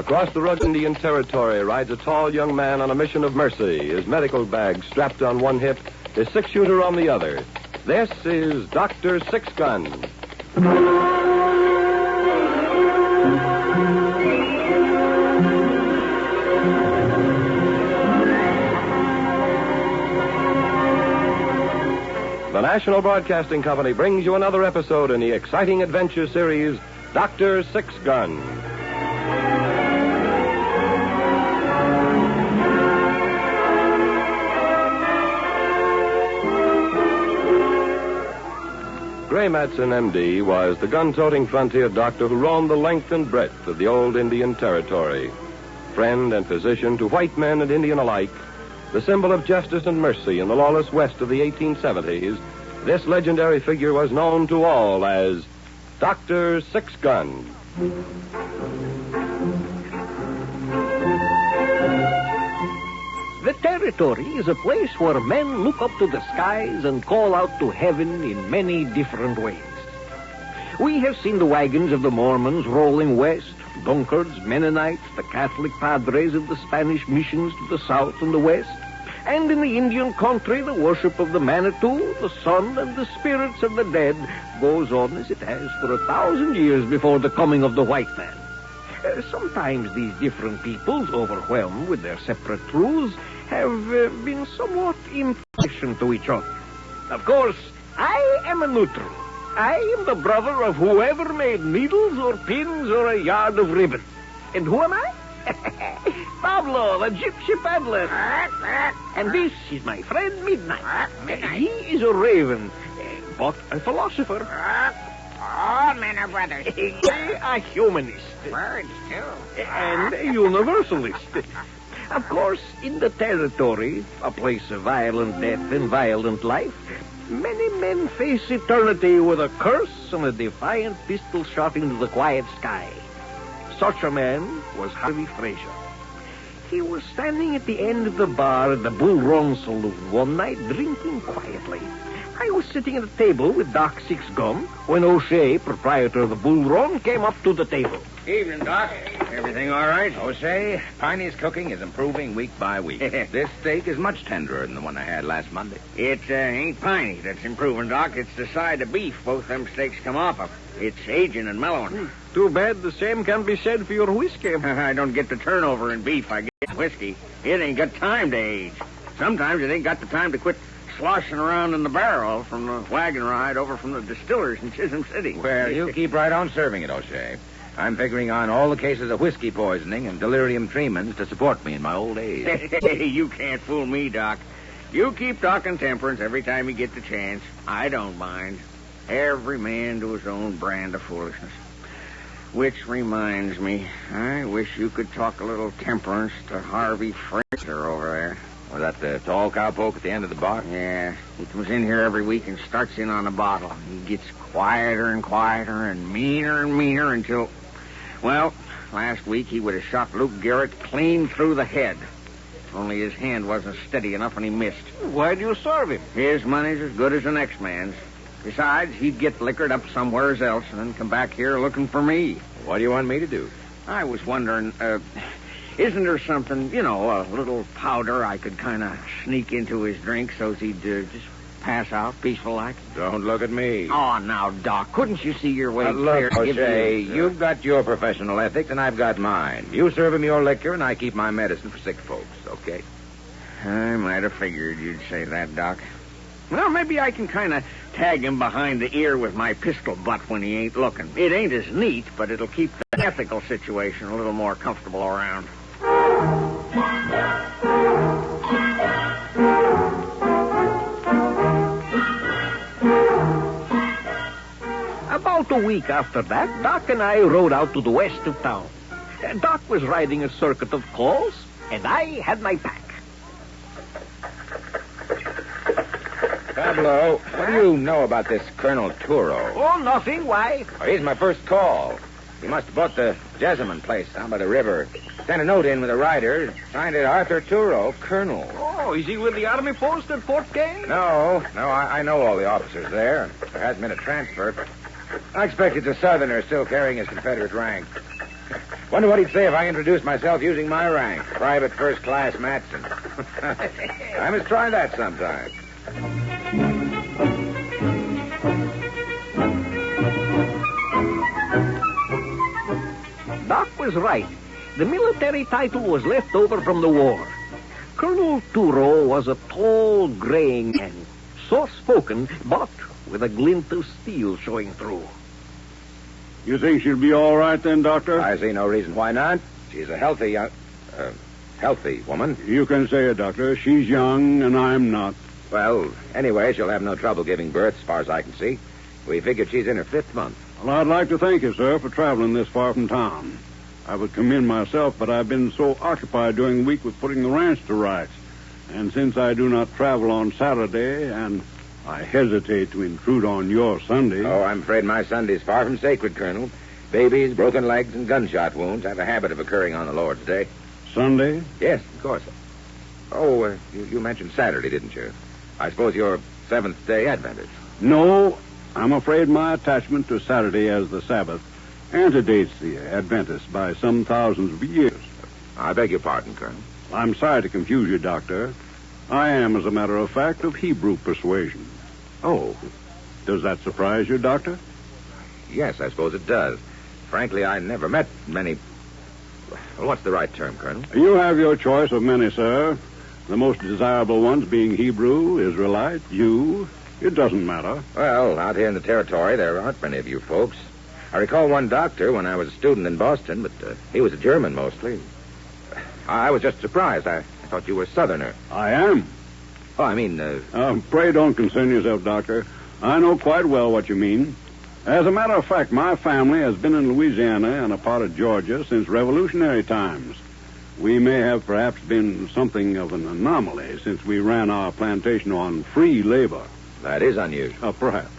Across the rugged Indian Territory rides a tall young man on a mission of mercy, his medical bag strapped on one hip, his six-shooter on the other. This is Dr. Six-Gun. The National Broadcasting Company brings you another episode in the exciting adventure series, Dr. Six-Gun. Gray Matson, M.D., was the gun-toting frontier doctor who roamed the length and breadth of the old Indian Territory. Friend and physician to white men and Indian alike, the symbol of justice and mercy in the lawless West of the 1870s, this legendary figure was known to all as Dr. Six-Gun. The Territory is a place where men look up to the skies and call out to heaven in many different ways. We have seen the wagons of the Mormons rolling west, Dunkards, Mennonites, the Catholic padres of the Spanish missions to the south and the west, and in the Indian country the worship of the Manitou, the sun, and the spirits of the dead goes on as it has for 1,000 years before the coming of the white man. Sometimes these different peoples, overwhelmed with their separate truths, have been somewhat impatient to each other. Of course, I am a neutral. I am the brother of whoever made needles or pins or a yard of ribbon. And who am I? Pablo, the gypsy peddler. And this is my friend Midnight. He is a raven, but a philosopher. All men are brothers. A humanist. Birds, too. And a universalist. Of course, in the Territory, a place of violent death and violent life, many men face eternity with a curse and a defiant pistol shot into the quiet sky. Such a man was Harvey Fraser. He was standing at the end of the bar at the Bull Run Saloon one night, drinking quietly. I was sitting at a table with Doc Six-Gun when O'Shea, proprietor of the Bull Run, came up to the table. Evening, Doc. Everything all right? O'Shea, Piney's cooking is improving week by week. This steak is much tenderer than the one I had last Monday. It ain't Piney that's improving, Doc. It's the side of beef both them steaks come off of. It's aging and mellowing. Too bad the same can be said for your whiskey. I don't get the turnover in beef. I get whiskey. It ain't got time to age. Sometimes it ain't got the time to quit sloshing around in the barrel from the wagon ride over from the distillers in Chisholm City. Well, you keep right on serving it, O'Shea. I'm figuring on all the cases of whiskey poisoning and delirium tremens to support me in my old age. You can't fool me, Doc. You keep talking temperance every time you get the chance. I don't mind. Every man to his own brand of foolishness. Which reminds me, I wish you could talk a little temperance to Harvey Fraser over there. Was that the tall cowpoke at the end of the bar? Yeah, he comes in here every week and starts in on a bottle. He gets quieter and quieter and meaner until... Well, last week he would have shot Luke Garrett clean through the head. Only his hand wasn't steady enough and he missed. Why'd you serve him? His money's as good as the next man's. Besides, he'd get liquored up somewheres else and then come back here looking for me. What do you want me to do? I was wondering, isn't there something, a little powder I could kind of sneak into his drink so's he'd just pass out peaceful like? Don't look at me. Oh, now, Doc, couldn't you see your way Look, clear? O'Shea, you've got your professional ethics and I've got mine. You serve him your liquor and I keep my medicine for sick folks, okay? I might have figured you'd say that, Doc. Well, maybe I can kind of tag him behind the ear with my pistol butt when he ain't looking. It ain't as neat, but it'll keep the ethical situation a little more comfortable around. About a week after that, Doc and I rode out to the west of town. Doc was riding a circuit of calls, and I had my pack. Pablo, what do you know about this Colonel Turo? Oh, nothing. Why? Oh, he's my first call. He must have bought the Jessamine place down by the river. Sent a note in with a rider. Signed it Arthur Turo, Colonel. Oh, is he with the army post at Fort Kane? No, I know all the officers there. There hasn't been a transfer. I expect it's a Southerner still carrying his Confederate rank. Wonder what he'd say if I introduced myself using my rank, Private First Class Matson. I must try that sometime. Doc was right. The military title was left over from the war. Colonel Turo was a tall, graying man, soft-spoken, but with a glint of steel showing through. You think she'll be all right then, Doctor? I see no reason why not. She's a healthy woman. You can say it, Doctor. She's young, and I'm not. Well, anyway, she'll have no trouble giving birth, as far as I can see. We figured she's in her 5th month. Well, I'd like to thank you, sir, for traveling this far from town. I would come in myself, but I've been so occupied during the week with putting the ranch to rights. And since I do not travel on Saturday, and I hesitate to intrude on your Sunday... Oh, I'm afraid my Sunday's far from sacred, Colonel. Babies, broken legs, and gunshot wounds have a habit of occurring on the Lord's Day. Sunday? Yes, of course. Oh, you mentioned Saturday, didn't you? I suppose you're Seventh-day Adventist. No, I'm afraid my attachment to Saturday as the Sabbath antedates the Adventists by some thousands of years. I beg your pardon, Colonel. I'm sorry to confuse you, Doctor. I am, as a matter of fact, of Hebrew persuasion. Oh. Does that surprise you, Doctor? Yes, I suppose it does. Frankly, I never met many... Well, what's the right term, Colonel? You have your choice of many, sir. The most desirable ones being Hebrew, Israelite, Jew. It doesn't matter. Well, out here in the territory, there aren't many of you folks. I recall one doctor when I was a student in Boston, but he was a German mostly. I was just surprised. I thought you were a Southerner. I am. Oh, I mean... Pray don't concern yourself, Doctor. I know quite well what you mean. As a matter of fact, my family has been in Louisiana and a part of Georgia since Revolutionary times. We may have perhaps been something of an anomaly since we ran our plantation on free labor. That is unusual. Perhaps.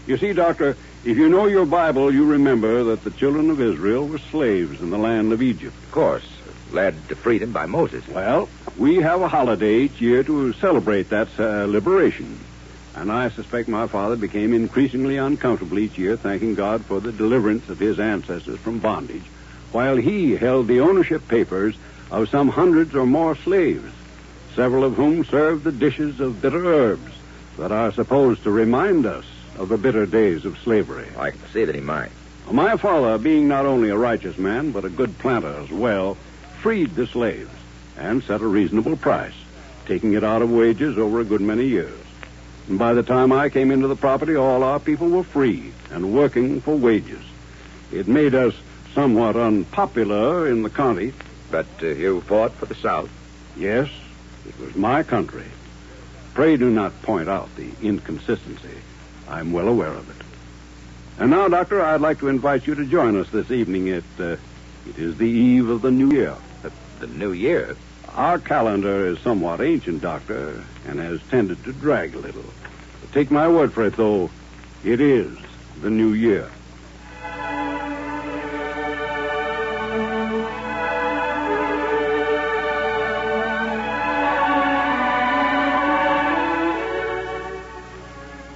You see, Doctor, if you know your Bible, you remember that the children of Israel were slaves in the land of Egypt. Of course. Led to freedom by Moses. Well, we have a holiday each year to celebrate that liberation. And I suspect my father became increasingly uncomfortable each year, thanking God for the deliverance of his ancestors from bondage, while he held the ownership papers of some hundreds or more slaves, several of whom served the dishes of bitter herbs that are supposed to remind us of the bitter days of slavery. I can see that he might. My father, being not only a righteous man, but a good planter as well, freed the slaves and set a reasonable price, taking it out of wages over a good many years. And by the time I came into the property, all our people were free and working for wages. It made us somewhat unpopular in the county. But you fought for the South? Yes, it was my country. Pray do not point out the inconsistency. I'm well aware of it. And now, Doctor, I'd like to invite you to join us this evening. It is the eve of the new year. The new year? Our calendar is somewhat ancient, Doctor, and has tended to drag a little. But take my word for it, though, it is the new year.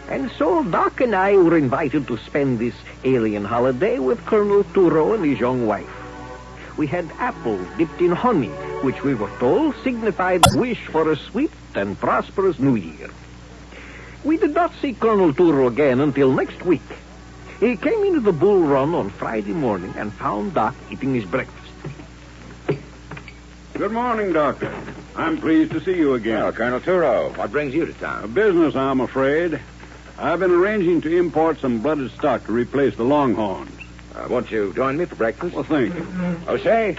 And so Doc and I were invited to spend this alien holiday with Colonel Turo and his young wife. We had apples dipped in honey, which we were told signified wish for a sweet and prosperous new year. We did not see Colonel Turo again until next week. He came into the Bull Run on Friday morning and found Doc eating his breakfast. Good morning, Doctor. I'm pleased to see you again. Well, Colonel Turo, what brings you to town? Business, I'm afraid. I've been arranging to import some blooded stock to replace the Longhorns. Won't you join me for breakfast? Well, thank you. O'Shea?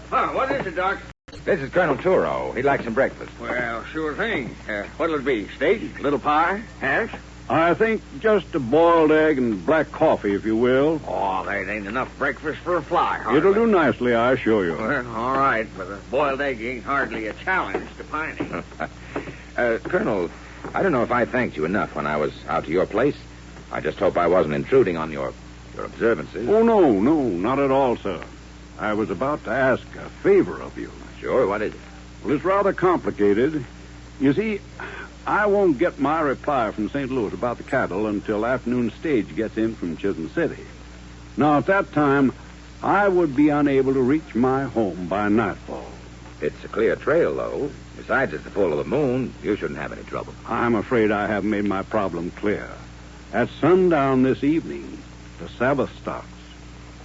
What is it, Doc? This is Colonel Turo. He'd like some breakfast. Well, sure thing. What'll it be? Steak? Little pie? Hash? I think just a boiled egg and black coffee, if you will. Oh, that ain't enough breakfast for a fly, hardly. It'll do nicely, I assure you. Well, all right, but a boiled egg ain't hardly a challenge to Piney. Colonel, I don't know if I thanked you enough when I was out to your place. I just hope I wasn't intruding on your observances. Oh, no, not at all, sir. I was about to ask a favor of you. Sure, what is it? Well, it's rather complicated. You see, I won't get my reply from St. Louis about the cattle until afternoon stage gets in from Chisholm City. Now, at that time, I would be unable to reach my home by nightfall. It's a clear trail, though. Besides, it's the full of the moon. You shouldn't have any trouble. I'm afraid I haven't made my problem clear. At sundown this evening, the Sabbath starts.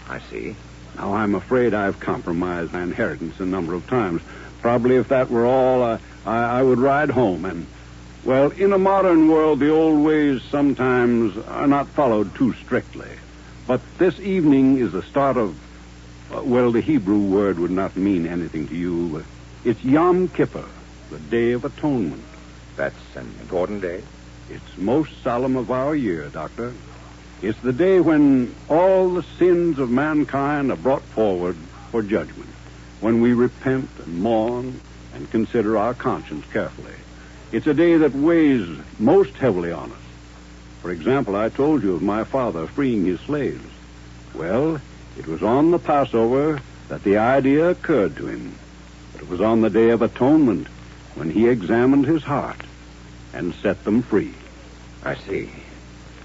I see. Now, I'm afraid I've compromised my inheritance a number of times. Probably if that were all, I would ride home. And, well, in a modern world, the old ways sometimes are not followed too strictly. But this evening is the start of, well, the Hebrew word would not mean anything to you. It's Yom Kippur, the Day of Atonement. That's an important day. It's most solemn of our year, Doctor. It's the day when all the sins of mankind are brought forward for judgment, when we repent and mourn and consider our conscience carefully. It's a day that weighs most heavily on us. For example, I told you of my father freeing his slaves. Well, it was on the Passover that the idea occurred to him. But it was on the Day of Atonement when he examined his heart and set them free. I see.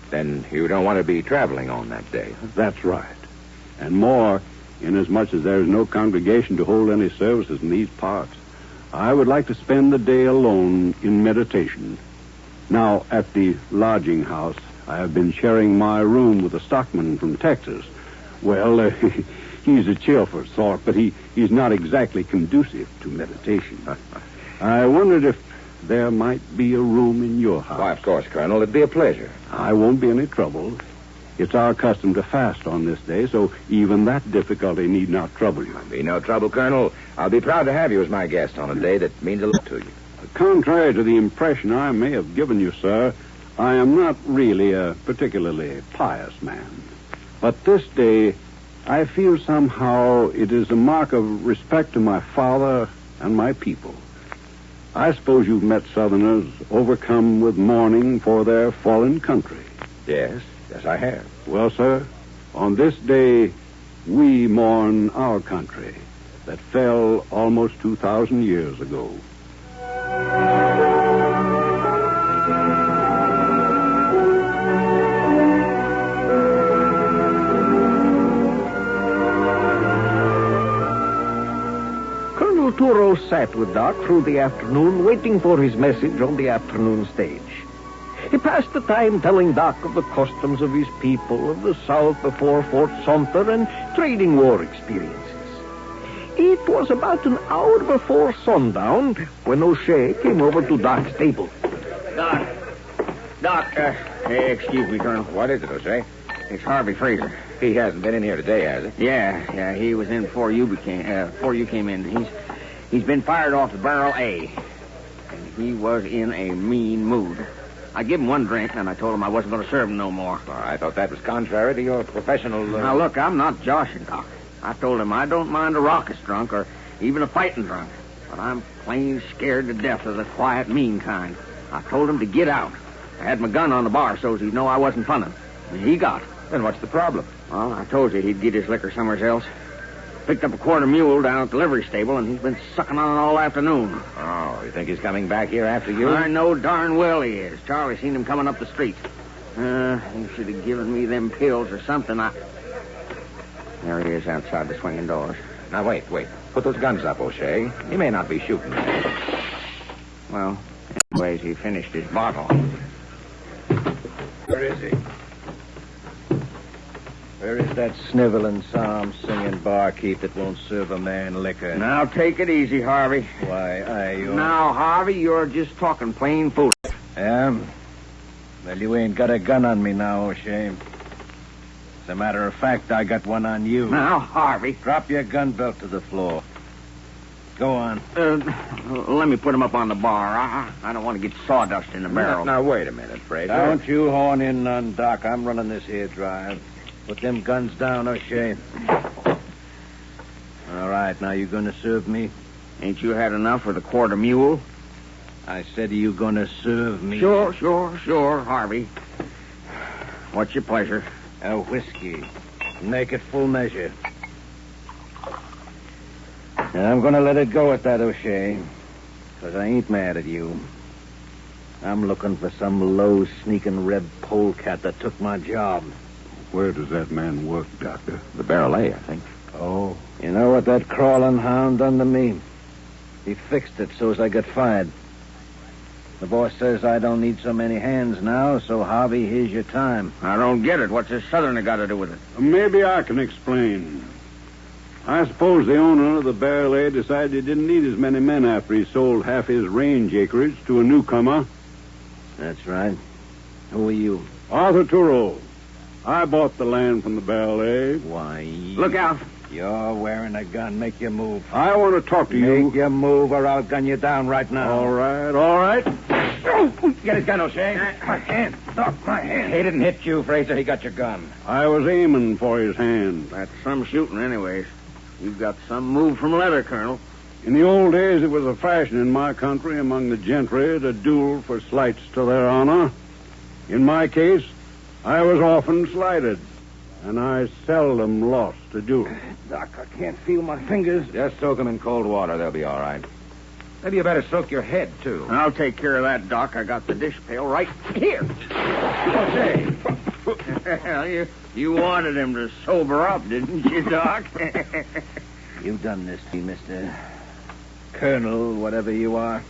Then you don't want to be traveling on that day. That's right. And more, inasmuch as there is no congregation to hold any services in these parts, I would like to spend the day alone in meditation. Now, at the lodging house, I have been sharing my room with a stockman from Texas. Well, he's a cheerful sort, but he's not exactly conducive to meditation. I wondered if there might be a room in your house. Why, of course, Colonel. It'd be a pleasure. I won't be any trouble. It's our custom to fast on this day, so even that difficulty need not trouble you. Be no trouble, Colonel. I'll be proud to have you as my guest on a day that means a lot to you. Contrary to the impression I may have given you, sir, I am not really a particularly pious man. But this day, I feel somehow it is a mark of respect to my father and my people. I suppose you've met Southerners overcome with mourning for their fallen country. Yes, I have. Well, sir, on this day, we mourn our country that fell almost 2,000 years ago. Colonel Turo sat with Doc through the afternoon, waiting for his message on the afternoon stage. He passed the time telling Doc of the customs of his people, of the South before Fort Sumter, and trading war experiences. It was about an hour before sundown when O'Shea came over to Doc's table. Doc, excuse me, Colonel. What is it, O'Shea? It's Harvey Fraser. He hasn't been in here today, has he? Yeah, he was in before you came in. He's been fired off the Barrel A, and he was in a mean mood. I gave him one drink, and I told him I wasn't going to serve him no more. Well, I thought that was contrary to your professional... Now, look, I'm not joshing, Doc. I told him I don't mind a raucous drunk or even a fighting drunk, but I'm plain scared to death of the quiet, mean kind. I told him to get out. I had my gun on the bar so he'd know I wasn't funning. And he got. Then what's the problem? Well, I told you he'd get his liquor somewhere else. Picked up a quarter mule down at the livery stable, and he's been sucking on it all afternoon. Oh, you think he's coming back here after you? I know darn well he is. Charlie seen him coming up the street. He should have given me them pills or something. There he is outside the swinging doors. Now, wait. Put those guns up, O'Shea. He may not be shooting. Well, anyways, he finished his bottle. Where is he? Where is that sniveling, psalm-singing barkeep that won't serve a man liquor? Now, take it easy, Harvey. Why, Now, Harvey, you're just talking plain foolish. Yeah? Well, you ain't got a gun on me now, O'Shea. As a matter of fact, I got one on you. Now, Harvey. Drop your gun belt to the floor. Go on. Let me put him up on the bar. I don't want to get sawdust in the barrel. Now, wait a minute, Fraser. Don't you horn in none, Doc. I'm running this here drive. Put them guns down, O'Shea. All right, now you gonna serve me? Ain't you had enough for the quarter mule? I said, are you gonna serve me? Sure, Harvey. What's your pleasure? A whiskey. Make it full measure. And I'm gonna let it go at that, O'Shea. Because I ain't mad at you. I'm looking for some low, sneaking red polecat that took my job. Where does that man work, Doctor? The Barrel A, I think. know what that crawling hound done to me? He fixed it so as I got fired. The boss says I don't need so many hands now, so Harvey, here's your time. I don't get it. What's this southerner got to do with it? Maybe I can explain. I suppose the owner of the Barrel A decided he didn't need as many men after he sold half his range acreage to a newcomer. That's right. Who are you? Arthur Turo. I bought the land from the Barrel A. Why... Look out. You're wearing a gun. Make your move. I want to talk to you. Make your move or I'll gun you down right now. All right. Get his gun, O'Shea. My hand. Doc, my hand. He didn't hit you, Fraser. He got your gun. I was aiming for his hand. That's some shooting anyways. You've got some move from leather, Colonel. In the old days, it was a fashion in my country among the gentry to duel for slights to their honor. In my case, I was often slighted, and I seldom lost a duel. Doc, I can't feel my fingers. Just soak them in cold water. They'll be all right. Maybe you better soak your head, too. I'll take care of that, Doc. I got the dish pail right here. O'Shea. Well, you wanted him to sober up, didn't you, Doc? You done this to me, Mr. Colonel, whatever you are.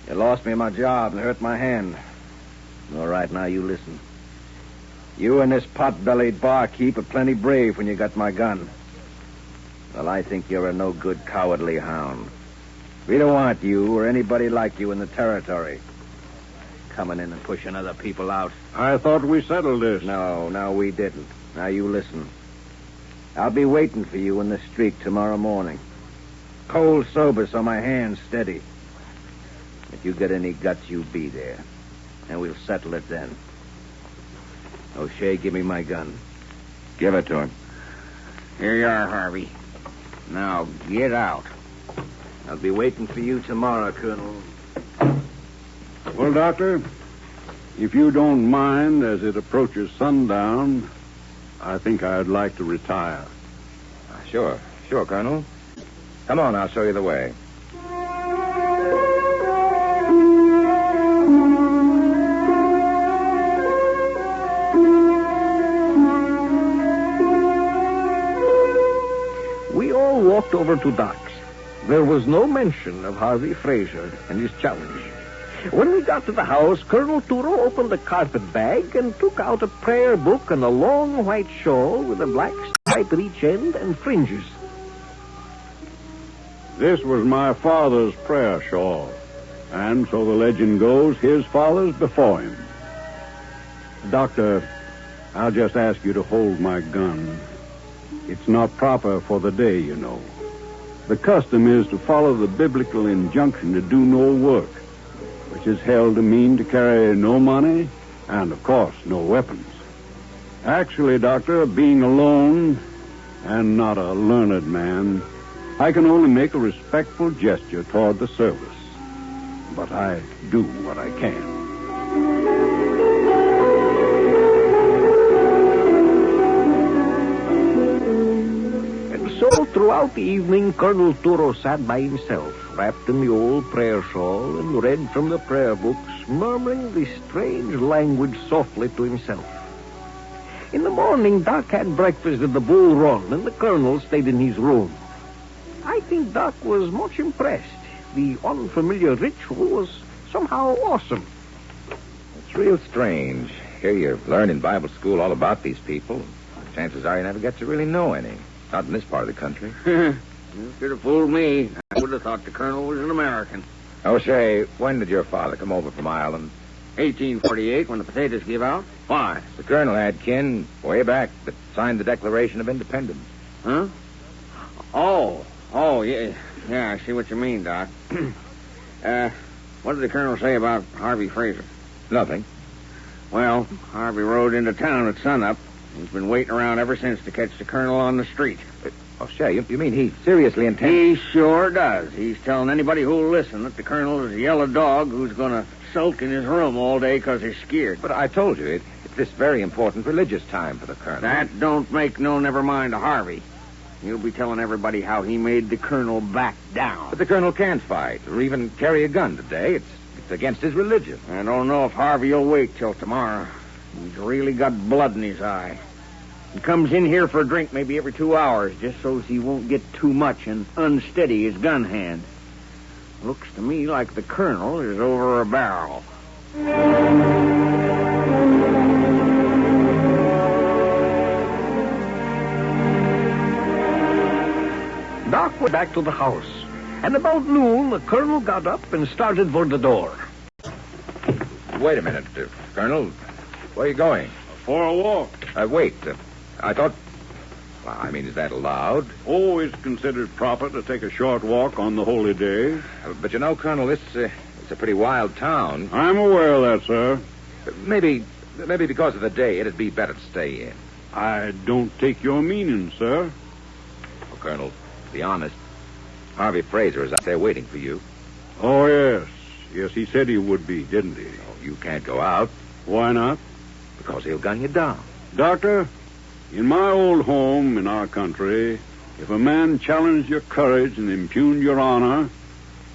You lost me my job and hurt my hand. All right, now you listen. You and this pot-bellied barkeep are plenty brave when you got my gun. Well, I think you're a no-good, cowardly hound. We don't want you or anybody like you in the territory coming in and pushing other people out. I thought we settled this. No, we didn't. Now you listen. I'll be waiting for you in the street tomorrow morning. Cold sober, so my hand's steady. If you get any guts, you be there. And we'll settle it then. O'Shea, give me my gun. Give it to him. Here you are, Harvey. Now, get out. I'll be waiting for you tomorrow, Colonel. Well, Doctor, if you don't mind as it approaches sundown, I think I'd like to retire. Sure, Colonel. Come on, I'll show you the way. We all walked over to Doc's. There was no mention of Harvey Fraser and his challenge. When we got to the house, Colonel Turo opened a carpet bag and took out a prayer book and a long white shawl with a black stripe at each end and fringes. This was my father's prayer shawl, and so the legend goes, his father's before him. Doctor, I'll just ask you to hold my gun. It's not proper for the day, you know. The custom is to follow the biblical injunction to do no work, which is held to mean to carry no money and, of course, no weapons. Actually, Doctor, being alone and not a learned man, I can only make a respectful gesture toward the service. But I do what I can. So throughout the evening, Colonel Turo sat by himself, wrapped in the old prayer shawl, and read from the prayer books, murmuring the strange language softly to himself. In the morning, Doc had breakfast at the Bull Run, and the Colonel stayed in his room. I think Doc was much impressed. The unfamiliar ritual was somehow awesome. It's real strange. Here you learn in Bible school all about these people. Chances are you never get to really know any. Not in this part of the country. You should have fooled me. I would have thought the Colonel was an American. O'Shea, when did your father come over from Ireland? 1848, when the potatoes give out. Why? The Colonel had kin way back that signed the Declaration of Independence. Huh? Oh, yeah. Yeah, I see what you mean, Doc. What did the Colonel say about Harvey Fraser? Nothing. Well, Harvey rode into town at sunup. He's been waiting around ever since to catch the Colonel on the street. O'Shea, you mean he seriously intends... He sure does. He's telling anybody who'll listen that the Colonel is a yellow dog who's going to sulk in his room all day because he's scared. But I told you, it's this very important religious time for the Colonel. That don't make no never mind to Harvey. He'll be telling everybody how he made the Colonel back down. But the Colonel can't fight or even carry a gun today. It's against his religion. I don't know if Harvey will wait till tomorrow. He's really got blood in his eye. He comes in here for a drink maybe every 2 hours, just so he won't get too much and unsteady his gun hand. Looks to me like the colonel is over a barrel. Doc went back to the house, and about noon, the colonel got up and started for the door. Wait a minute, Colonel. Where are you going? For a walk. Wait. I thought... Well, I mean, is that allowed? Oh, it's considered proper to take a short walk on the holy day. But you know, Colonel, it's a pretty wild town. I'm aware of that, sir. Maybe because of the day, it'd be better to stay in. I don't take your meaning, sir. Well, Colonel, to be honest, Harvey Fraser is out there waiting for you. Oh, yes. Yes, he said he would be, didn't he? Oh, you can't go out. Why not? Because he'll gun you down. Doctor, in my old home in our country, if a man challenged your courage and impugned your honor,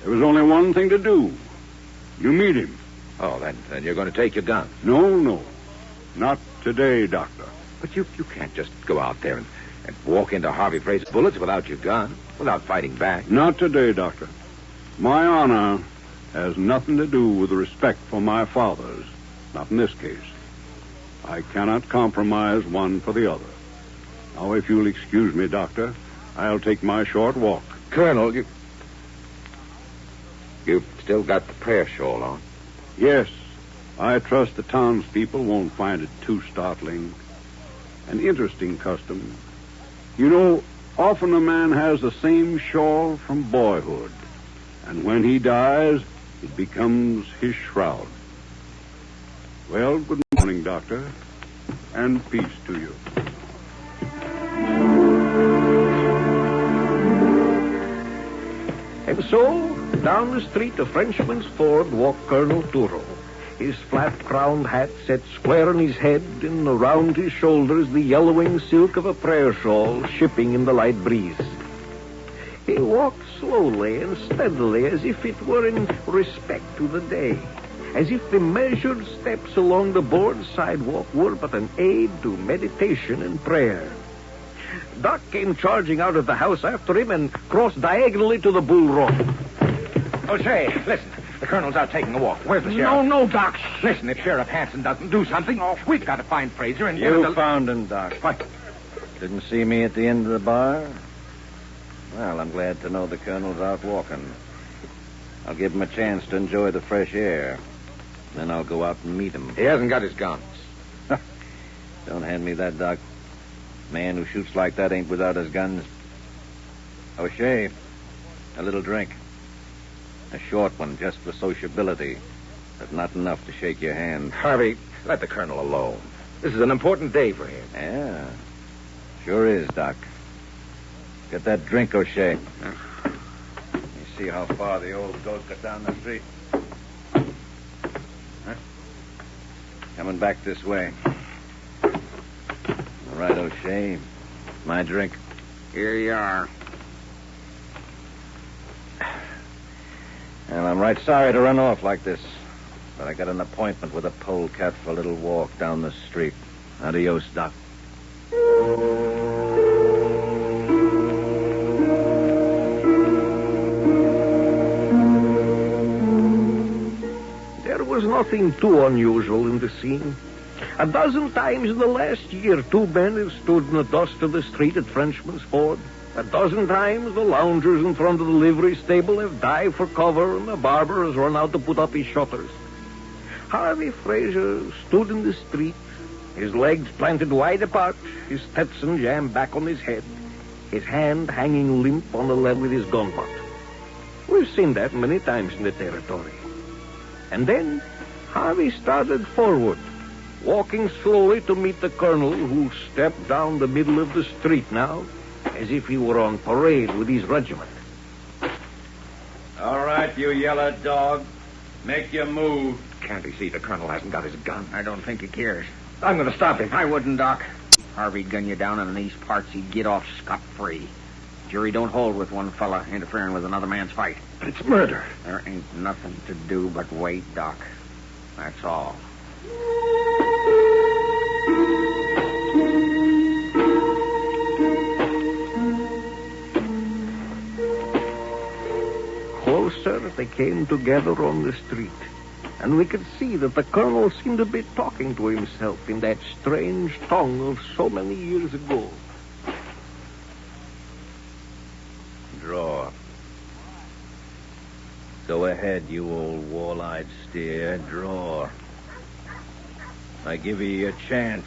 there was only one thing to do. You meet him. Oh, then you're going to take your gun. No. Not today, Doctor. But you can't just go out there and walk into Harvey Fraser's bullets without your gun, without fighting back. Not today, Doctor. My honor has nothing to do with respect for my father's. Not in this case. I cannot compromise one for the other. Now, if you'll excuse me, Doctor, I'll take my short walk. Colonel, you've still got the prayer shawl on. Yes, I trust the townspeople won't find it too startling. An interesting custom. You know, often a man has the same shawl from boyhood, and when he dies, it becomes his shroud. Well, good morning, Doctor, and peace to you. And so, down the street of Frenchman's Ford walked Colonel Turo, his flat-crowned hat set square on his head, and around his shoulders the yellowing silk of a prayer shawl shipping in the light breeze. He walked slowly and steadily, as if it were in respect to the day, as if the measured steps along the board sidewalk were but an aid to meditation and prayer. Doc came charging out of the house after him and crossed diagonally to the Bull Run. Oh, say, listen. The colonel's out taking a walk. Where's the sheriff? No, Doc. Listen, if Sheriff Hanson doesn't do something, we've got to find Fraser and... You found him, Doc. What? Didn't see me at the end of the bar? Well, I'm glad to know the colonel's out walking. I'll give him a chance to enjoy the fresh air. Then I'll go out and meet him. He hasn't got his guns. Don't hand me that, Doc. Man who shoots like that ain't without his guns. O'Shea, a little drink. A short one, just for sociability, but not enough to shake your hand. Harvey, let the colonel alone. This is an important day for him. Yeah, sure is, Doc. Get that drink, O'Shea. Let me see how far the old goat got down the street. Huh? Coming back this way. All right, O'Shea. My drink. Here you are. Well, I'm right sorry to run off like this, but I got an appointment with a polecat for a little walk down the street. Adios, Doc. There was nothing too unusual in the scene. A dozen times in the last year, two men have stood in the dust of the street at Frenchman's Ford. A dozen times, the loungers in front of the livery stable have dived for cover, and the barber has run out to put up his shutters. Harvey Fraser stood in the street, his legs planted wide apart, his Stetson jammed back on his head, his hand hanging limp on the lead with his gun butt. We've seen that many times in the territory. And then Harvey started forward, walking slowly to meet the colonel, who stepped down the middle of the street now, as if he were on parade with his regiment. All right, you yellow dog. Make your move. Can't he see the colonel hasn't got his gun? I don't think he cares. I'm going to stop him. I wouldn't, Doc. Harvey'd gun you down, and in these parts he'd get off scot-free. Jury don't hold with one fella interfering with another man's fight. But it's murder. There ain't nothing to do but wait, Doc. That's all. they came together on the street, and we could see that the colonel seemed to be talking to himself in that strange tongue of so many years ago. Draw. Go ahead, you old wall-eyed steer. Draw. I give you a chance.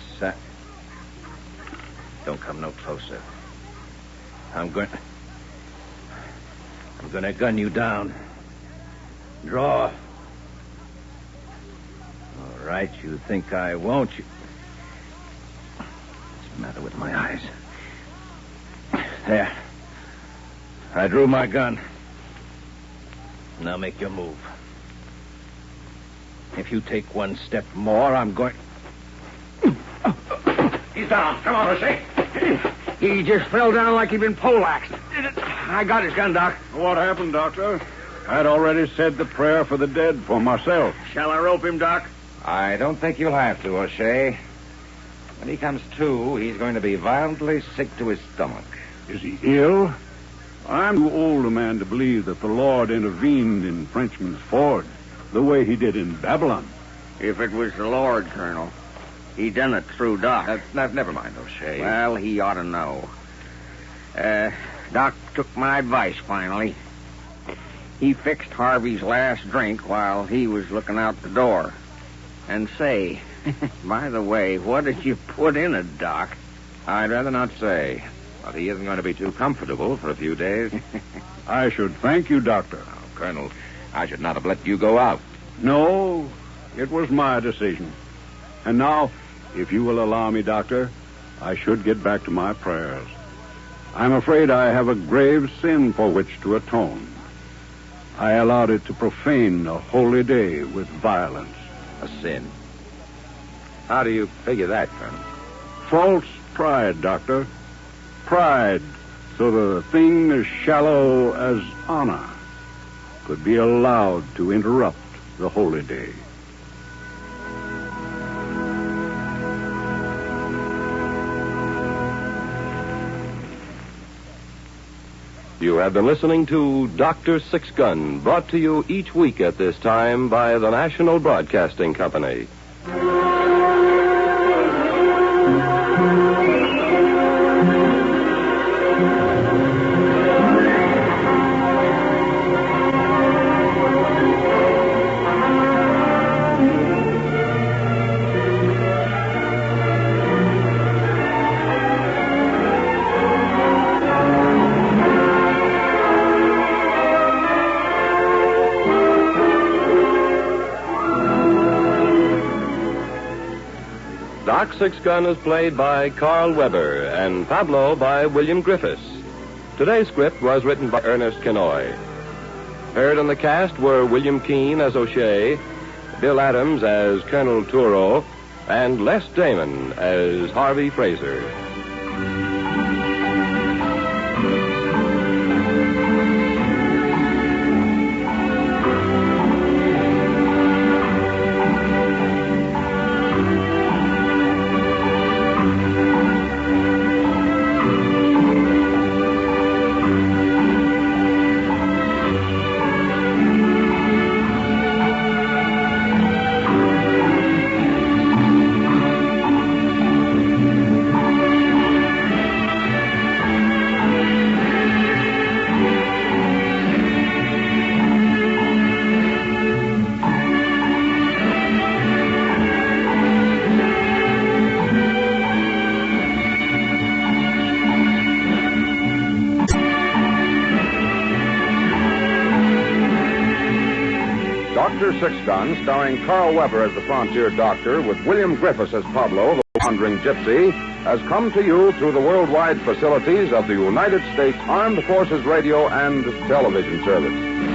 Don't come no closer. I'm going to gun you down. Draw. All right, you think I won't? What's the matter with my eyes? There. I drew my gun. Now make your move. If you take one step more, I'm going... He's down. Come on, O'Shea. He just fell down like he'd been poleaxed. I got his gun, Doc. What happened, Doctor? I'd already said the prayer for the dead for myself. Shall I rope him, Doc? I don't think you'll have to, O'Shea. When he comes to, he's going to be violently sick to his stomach. Is he ill? I'm too old a man to believe that the Lord intervened in Frenchman's Ford the way he did in Babylon. If it was the Lord, Colonel, he done it through Doc. Never mind, O'Shea. Well, he ought to know. Doc took my advice finally. He fixed Harvey's last drink while he was looking out the door. And say, by the way, what did you put in it, Doc? I'd rather not say. But he isn't going to be too comfortable for a few days. I should thank you, Doctor. Now, Colonel, I should not have let you go out. No, it was my decision. And now, if you will allow me, Doctor, I should get back to my prayers. I'm afraid I have a grave sin for which to atone. I allowed it to profane a holy day with violence. A sin. How do you figure that, Colonel? False pride, Doctor. Pride, so that a thing as shallow as honor could be allowed to interrupt the holy day. You have been listening to Dr. Six Gun, brought to you each week at this time by the National Broadcasting Company. Doc Six Gun is played by Carl Weber and Pablo by William Griffiths. Today's script was written by Ernest Kenoy. Heard in the cast were William Keane as O'Shea, Bill Adams as Colonel Turo, and Les Damon as Harvey Fraser. Dr. Six Gun, starring Carl Weber as the frontier doctor, with William Griffiths as Pablo, the wandering gypsy, has come to you through the worldwide facilities of the United States Armed Forces Radio and Television Service.